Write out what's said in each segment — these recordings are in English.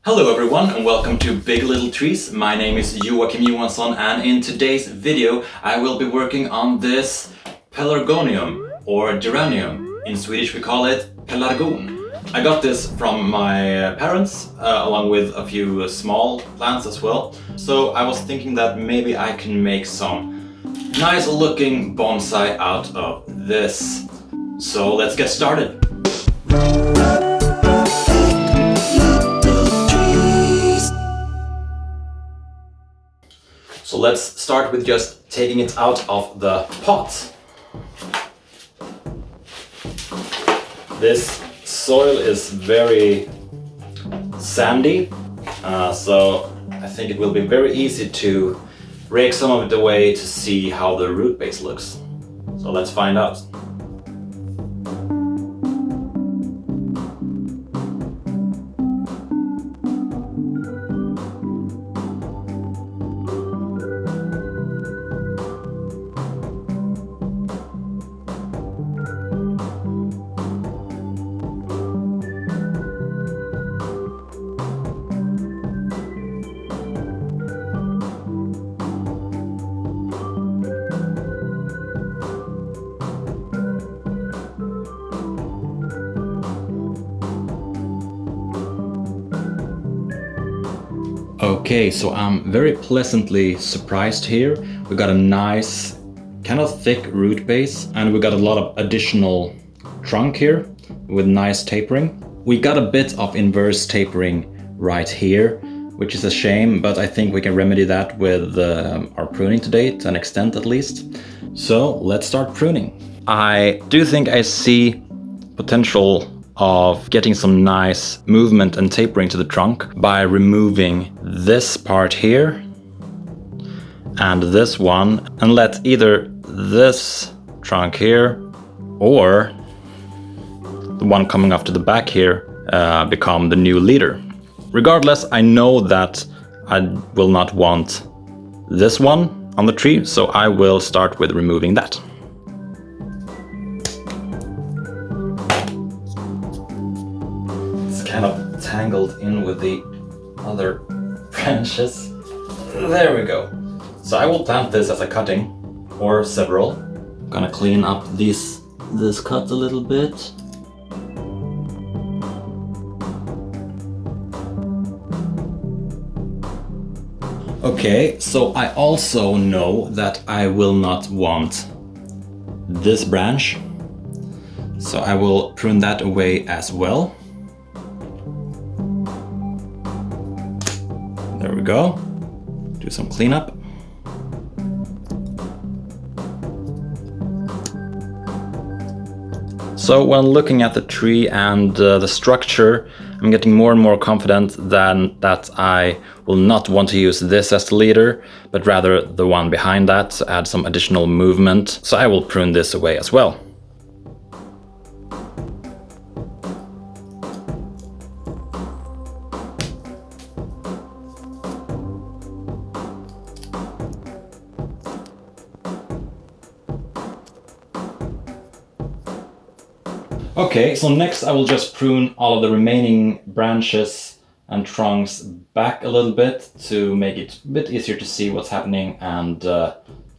Hello everyone and welcome to Big Little Trees. My name is Joakim Johansson and in today's video I will be working on this Pelargonium or geranium. In Swedish we call it pelargon. I got this from my parents along with a few small plants as well. So I was thinking that maybe I can make some nice looking bonsai out of this. So let's get started. So let's start with just taking it out of the pot. This soil is very sandy, so I think it will be very easy to rake some of it away to see how the root base looks. So let's find out. Okay, so I'm very pleasantly surprised here. We got a nice, kind of thick root base, and we got a lot of additional trunk here with nice tapering. We got a bit of inverse tapering right here, which is a shame, but I think we can remedy that with our pruning today, to an extent at least. So let's start pruning. I do think I see potential of getting some nice movement and tapering to the trunk by removing this part here and this one, and let either this trunk here or the one coming off to the back here become the new leader. Regardless, I know that I will not want this one on the tree, so I will start with removing that. Kind of tangled in with the other branches. There we go. So I will plant this as a cutting or several. I'm gonna clean up this cut a little bit. Okay, so I also know that I will not want this branch, so I will prune that away as well. There we go. Do some cleanup. So when looking at the tree and the structure, I'm getting more and more confident that I will not want to use this as the leader, but rather the one behind that to add some additional movement. So I will prune this away as well. Okay, so next I will just prune all of the remaining branches and trunks back a little bit to make it a bit easier to see what's happening and to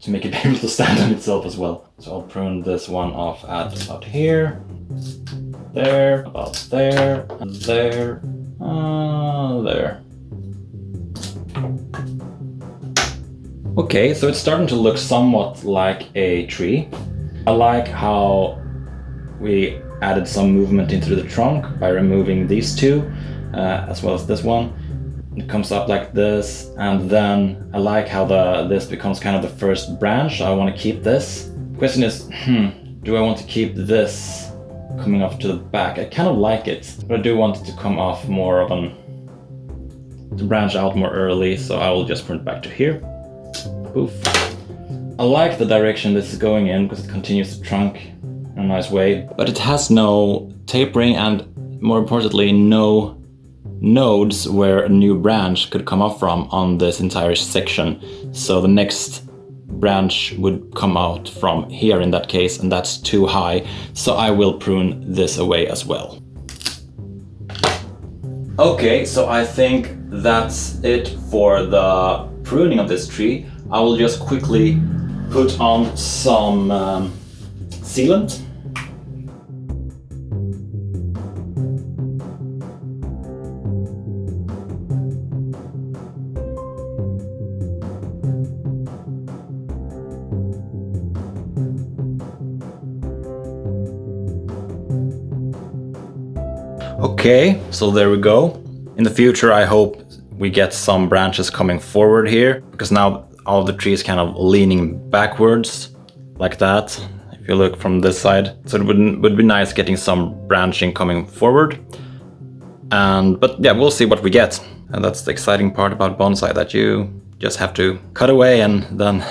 make it be able to stand on itself as well. So I'll prune this one off at about here, there, about there, and there, there. Okay, so it's starting to look somewhat like a tree. I like how we added some movement into the trunk by removing these two, as well as this one. It comes up like this, and then I like how this becomes kind of the first branch. I want to keep this. The question is, do I want to keep this coming off to the back? I kind of like it, but I do want it to come off more of to branch out more early, so I will just prune it back to here. Poof. I like the direction this is going in because it continues the trunk in a nice way, but it has no tapering and, more importantly, no nodes where a new branch could come off from on this entire section. So the next branch would come out from here in that case, and that's too high, so I will prune this away as well. Okay, so I think that's it for the pruning of this tree. I will just quickly put on some sealant. Okay, so there we go. In the future, I hope we get some branches coming forward here, because now all of the tree is kind of leaning backwards like that, if you look from this side. So it would be nice getting some branching coming forward. But yeah, we'll see what we get. And that's the exciting part about bonsai, that you just have to cut away and then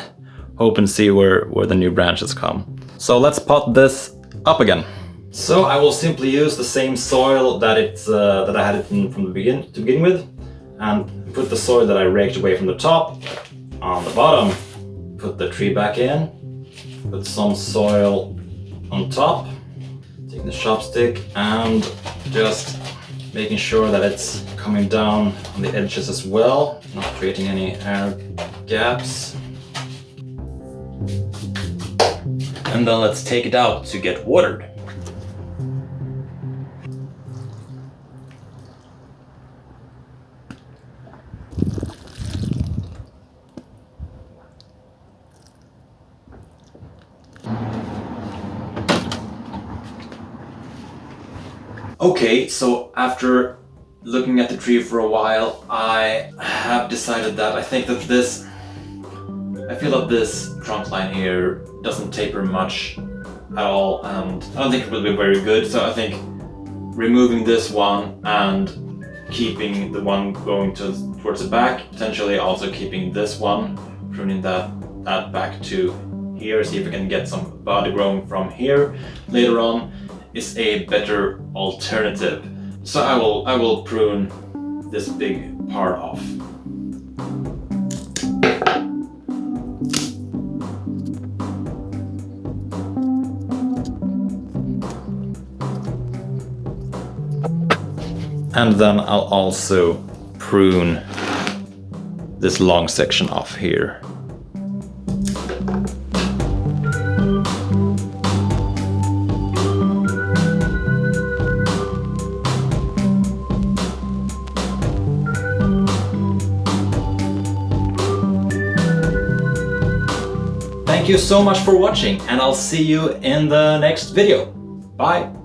hope and see where the new branches come. So let's pot this up again. So I will simply use the same soil that I had it in from the to begin with, and put the soil that I raked away from the top on the bottom. Put the tree back in, put some soil on top, take the chopstick and just making sure that it's coming down on the edges as well, not creating any air gaps. And then let's take it out to get watered. Okay, so after looking at the tree for a while, I have decided that I feel that this trunk line here doesn't taper much at all, and I don't think it will be very good, so I think removing this one and keeping the one going towards the back, potentially also keeping this one, pruning that back to here, see if we can get some body growing from here later on, is a better alternative. So I will prune this big part off. And then I'll also prune this long section off here. Thank you so much for watching, and I'll see you in the next video. Bye!